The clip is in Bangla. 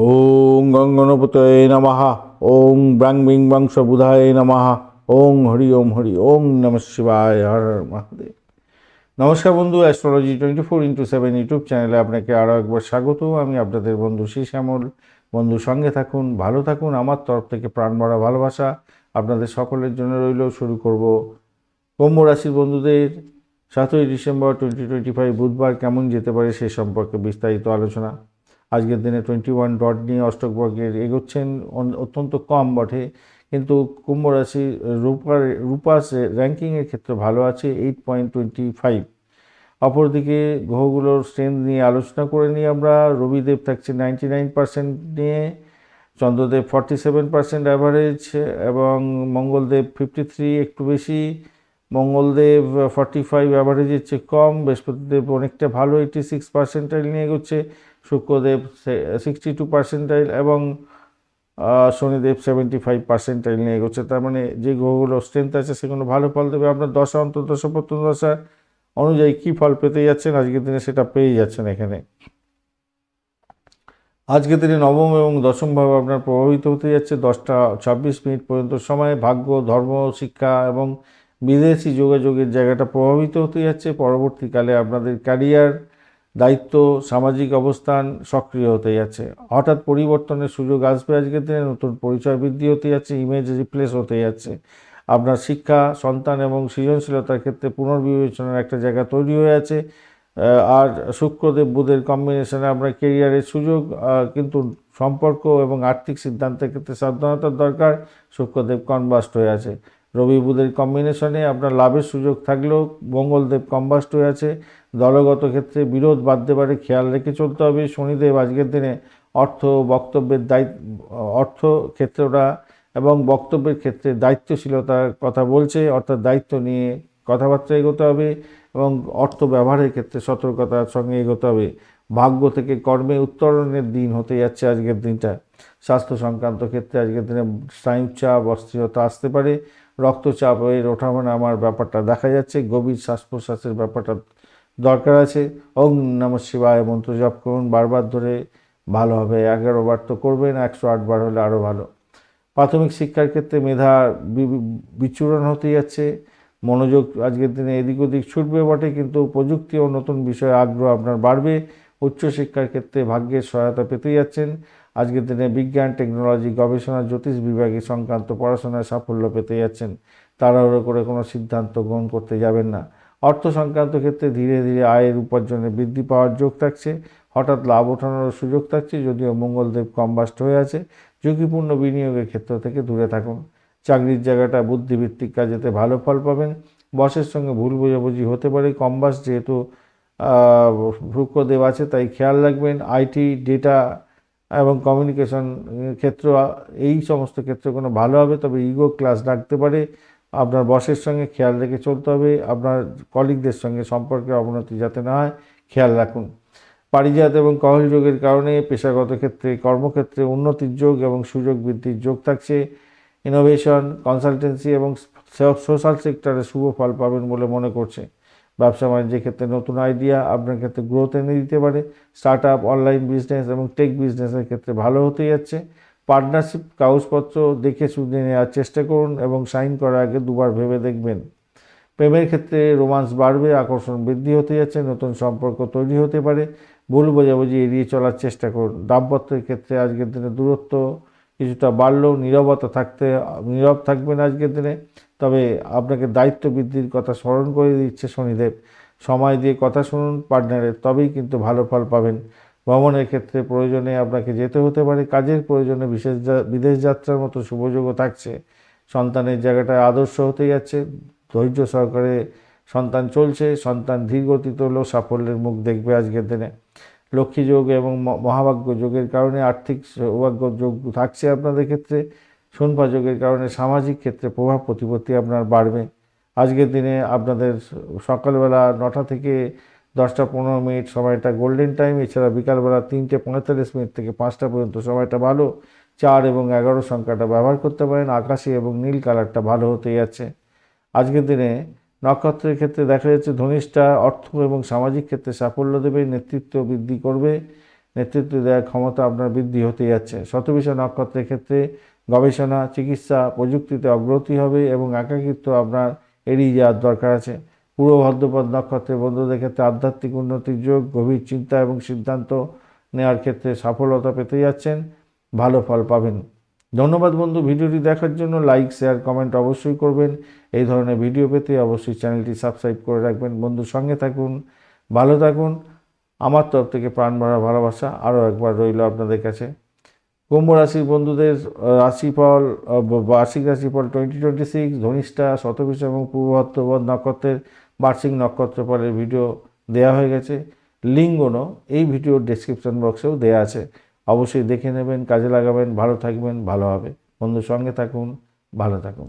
ওং গঙ্গণপতয়ে নমঃ। ওং ব্রাং বিং বংশ বুধায় নমঃ। ওং হরি ওং নমঃ শিবায়। হর হর মহাদেব। নমস্কার বন্ধু, অ্যাস্ট্রোলজি 24x7 ইউটিউব চ্যানেলে আপনাকে আরও একবার স্বাগত। আমি আপনাদের বন্ধু শ্যামল। বন্ধু সঙ্গে থাকুন, ভালো থাকুন। আমার তরফ থেকে প্রাণ ভরা ভালোবাসা আপনাদের সকলের জন্য রইল। শুরু করব কুম্ভ রাশির বন্ধুদের 7ই ডিসেম্বর 2025 বুধবার কেমন যেতে পারে সে সম্পর্কে বিস্তারিত আলোচনা। আজকের দিনে 21 ডট নিয়ে অষ্টক বর্গের এগোচ্ছেন, অত্যন্ত কম বটে, কিন্তু কুম্ভ রাশি রূপাস র্যাঙ্কিংয়ের ক্ষেত্রে ভালো আছে 8.25। অপরদিকে গ্রহগুলোর স্ট্রেংথ নিয়ে আলোচনা করে নিই আমরা। রবিদেব থাকছে 99% নিয়ে, চন্দ্রদেব 47% অ্যাভারেজ, এবং মঙ্গলদেব 53 একটু বেশি, মঙ্গলদেব 45 অ্যাভারেজের চেয়ে কম, বৃহস্পতিদেব অনেকটা ভালো 86 পার্সেন্টাইল নিয়ে এগোচ্ছে, শুক্রদেব 62 পার্সেন্টাইল এবং শনিদেব 75 পার্সেন্টাইল নিয়ে এগোচ্ছে। তার মানে যে গ্রহগুলো স্ট্রেংথ আছে সেগুলো ভালো ফল দেবে। আপনার দশা অন্তর্দশা প্রত্যন্তদশা অনুযায়ী কী ফল পেতে যাচ্ছেন আজকের দিনে সেটা পেয়ে যাচ্ছেন এখানে। আজকের দিনে নবম এবং দশম ভাবে আপনার প্রভাবিত হতে যাচ্ছে 10টা 26 মিনিট পর্যন্ত সময়। ভাগ্য, ধর্ম, শিক্ষা এবং বিদেশি যোগাযোগের জায়গাটা প্রভাবিত হতে যাচ্ছে। পরবর্তীকালে আপনাদের ক্যারিয়ার, দায়িত্ব, সামাজিক অবস্থান সক্রিয় হতে যাচ্ছে। হঠাৎ পরিবর্তনের সুযোগ আসবে আজকের দিনে। নতুন পরিচয় বৃদ্ধি হতে যাচ্ছে, ইমেজ রিপ্লেস হতে যাচ্ছে। আপনার শিক্ষা, সন্তান এবং সৃজনশীলতার ক্ষেত্রে পুনর্বিবেচনার একটা জায়গা তৈরি হয়ে আছে। আর শুক্রদেব বুধের কম্বিনেশনে আপনার কেরিয়ারের সুযোগ, কিন্তু সম্পর্ক এবং আর্থিক সিদ্ধান্তের ক্ষেত্রে সাবধানতার দরকার। শুক্রদেব কনবাস্ট হয়ে আছে। রবি বুধের কম্বিনেশনে আপনার লাভের সুযোগ থাকলেও মঙ্গলদেব কম্বাস্ট হয়ে আছে। দলগত ক্ষেত্রে বিরোধ বাড়তে পারে, খেয়াল রেখে চলতে হবে। শনিদেব আজকের দিনে অর্থ বক্তব্যের অর্থ ক্ষেত্রটা এবং বক্তব্যের ক্ষেত্রে দায়িত্বশীলতার কথা বলছে, অর্থাৎ দায়িত্ব নিয়ে কথাবার্তা এগোতে হবে এবং অর্থ ব্যবহারের ক্ষেত্রে সতর্কতার সঙ্গে এগোতে হবে। ভাগ্য থেকে কর্মে উত্তরণের দিন হতে যাচ্ছে আজকের দিনটা। স্বাস্থ্য সংক্রান্ত ক্ষেত্রে আজকের দিনে স্নায়ুচাপ, অস্থিরতা আসতে পারে। রক্তচাপের ওঠানামার ব্যাপারটা দেখা যাচ্ছে। গভীর শ্বাস প্রশ্বাসের ব্যাপারটা দরকার আছে। ওং নমঃ শিবায় মন্ত্র জপ করুন বারবার ধরে, ভালো হবে। 11 বার তো করবেন, 108 বার হলে আরও ভালো। প্রাথমিক শিক্ষার ক্ষেত্রে মেধা বিচূরণ হতে যাচ্ছে। মনোযোগ আজকের দিনে এদিক ওদিক ছুটবে বটে, কিন্তু প্রযুক্তি ও নতুন বিষয়ে আগ্রহ আপনার বাড়বে। উচ্চশিক্ষার ক্ষেত্রে ভাগ্যের সহায়তা পেতে যাচ্ছেন। আজকের দিনে বিজ্ঞান, টেকনোলজি, গবেষণা, জ্যোতিষ বিভাগে সংক্রান্ত পড়াশোনায় সাফল্য পেতে যাচ্ছেন। তাড়াহুড়ো করে কোনো সিদ্ধান্ত গ্রহণ করতে যাবেন না। অর্থ সংক্রান্ত ক্ষেত্রে ধীরে ধীরে আয়ের উপার্জনে বৃদ্ধি পাওয়ার যোগ থাকছে। হঠাৎ লাভ ওঠানোর সুযোগ থাকছে, যদিও মঙ্গলদেব কম্বাস্ট হয়ে আছে। ঝুঁকিপূর্ণ বিনিয়োগের ক্ষেত্র থেকে দূরে থাকুন। চাকরির জায়গাটা বুদ্ধিভিত্তিক কাজেতে ভালো ফল পাবেন। বসের সঙ্গে ভুল বোঝাবুঝি হতে পারে। কম্বাস্ট যেহেতু শুক্রদেব আছে তাই খেয়াল রাখবেন। আইটি, ডেটা এবং কমিউনিকেশন ক্ষেত্র, এই সমস্ত ক্ষেত্রে কোনো ভালো হবে, তবে ইগো ক্লাস ডাকতে পারে। আপনার বসের সঙ্গে খেয়াল রেখে চলতে হবে। আপনার কলিগদের সঙ্গে সম্পর্কের অবনতি যাতে না হয় খেয়াল রাখুন। পারিজাত এবং কহল যোগের কারণে পেশাগত ক্ষেত্রে, কর্মক্ষেত্রে উন্নতির যোগ এবং সুযোগ বৃদ্ধির যোগ থাকছে। ইনোভেশন, কনসালটেন্সি এবং সোশ্যাল সেক্টরে শুভ ফল পাবেন বলে মনে করছে। ব্যবসা বাণিজ্যের ক্ষেত্রে নতুন আইডিয়া আপনার ক্ষেত্রে গ্রোথ এনে দিতে পারে। স্টার্ট আপ, অনলাইন বিজনেস এবং টেক বিজনেসের ক্ষেত্রে ভালো হতে যাচ্ছে। পার্টনারশিপ কাগজপত্র দেখে শুনে নেওয়ার চেষ্টা করুন এবং সাইন করার আগে দুবার ভেবে দেখবেন। প্রেমের ক্ষেত্রে রোমান্স বাড়বে, আকর্ষণ বৃদ্ধি হতে যাচ্ছে, নতুন সম্পর্ক তৈরি হতে পারে। ভুল বোঝাবুঝি এড়িয়ে চলার চেষ্টা করুন। দাম্পত্যের ক্ষেত্রে আজকের দিনে দূরত্ব কিছুটা বাড়লেও নীরব থাকবেন আজকের দিনে। তবে আপনাকে দায়িত্ব বৃদ্ধির কথা স্মরণ করে দিচ্ছে শনিদেব। সময় দিয়ে কথা শুনুন পার্টনারের, তবেই কিন্তু ভালো ফল পাবেন। ভ্রমণের ক্ষেত্রে প্রয়োজনে আপনাকে যেতে হতে পারে। কাজের প্রয়োজনে বিদেশ যাত্রার মতো শুভযোগও থাকছে। সন্তানের জায়গাটা আদর্শ হতে যাচ্ছে। ধৈর্য সহকারে সন্তান চলছে। সন্তান ধীর গতিতে হলেও সাফল্যের মুখ দেখবে আজকের দিনে। লক্ষ্মী যোগ এবং মহাভাগ্য যোগের কারণে আর্থিক সৌভাগ্য যোগ থাকছে আপনাদের ক্ষেত্রে। শূন্যা যোগের কারণে সামাজিক ক্ষেত্রে প্রভাব প্রতিপত্তি আপনার বাড়বে। আজকের দিনে আপনাদের সকালবেলা 9টা থেকে 10টা 15 মিনিট সময়টা গোল্ডেন টাইম। এছাড়া বিকালবেলা 3টে 45 মিনিট থেকে 5টা পর্যন্ত সময়টা ভালো। 4 এবং 11 সংখ্যাটা ব্যবহার করতে পারেন। আকাশি এবং নীল কালারটা ভালো হতে যাচ্ছে। আজকের দিনে নক্ষত্রের ক্ষেত্রে দেখা যাচ্ছে ধনিষ্ঠা অর্থ এবং সামাজিক ক্ষেত্রে সাফল্য দেবে, নেতৃত্ব বৃদ্ধি করবে। নেতৃত্ব দেওয়ার ক্ষমতা আপনার বৃদ্ধি হতে যাচ্ছে। শতবিষা নক্ষত্রের ক্ষেত্রে গবেষণা, চিকিৎসা, প্রযুক্তিতে অগ্রগতি হবে এবং একাকিত্ব আপনার এড়িয়ে যাওয়ার দরকার আছে। পূর্ব ভাদ্রপদ নক্ষত্রের বন্ধুদের ক্ষেত্রে আধ্যাত্মিক উন্নতির যোগ, গভীর চিন্তা এবং সিদ্ধান্ত নেওয়ার ক্ষেত্রে সফলতা পেতে যাচ্ছেন, ভালো ফল পাবেন। ধন্যবাদ বন্ধু, ভিডিওটি দেখার জন্য। লাইক, শেয়ার, কমেন্ট অবশ্যই করবেন। এই ধরনের ভিডিও পেতে অবশ্যই চ্যানেলটি সাবস্ক্রাইব করে রাখবেন। বন্ধুর সঙ্গে থাকুন, ভালো থাকুন। আমার তরফ থেকে প্রাণ ভরা ভালোবাসা আরও একবার রইল আপনাদের কাছে। কুম্ভ রাশির বন্ধুদের রাশিফল, বার্ষিক রাশিফল 2026, ধনিষ্ঠা, শতবিষা এবং পূর্ব ভাদ্রপদ নক্ষত্রের বার্ষিক নক্ষত্রফলের ভিডিও দেওয়া হয়ে গেছে। লিঙ্গনও এই ভিডিওর ডেসক্রিপশন বক্সেও দেওয়া আছে, অবশ্যই দেখে নেবেন, কাজে লাগাবেন, ভালো থাকবেন, ভালো হবে। বন্ধুর সঙ্গে থাকুন, ভালো থাকুন।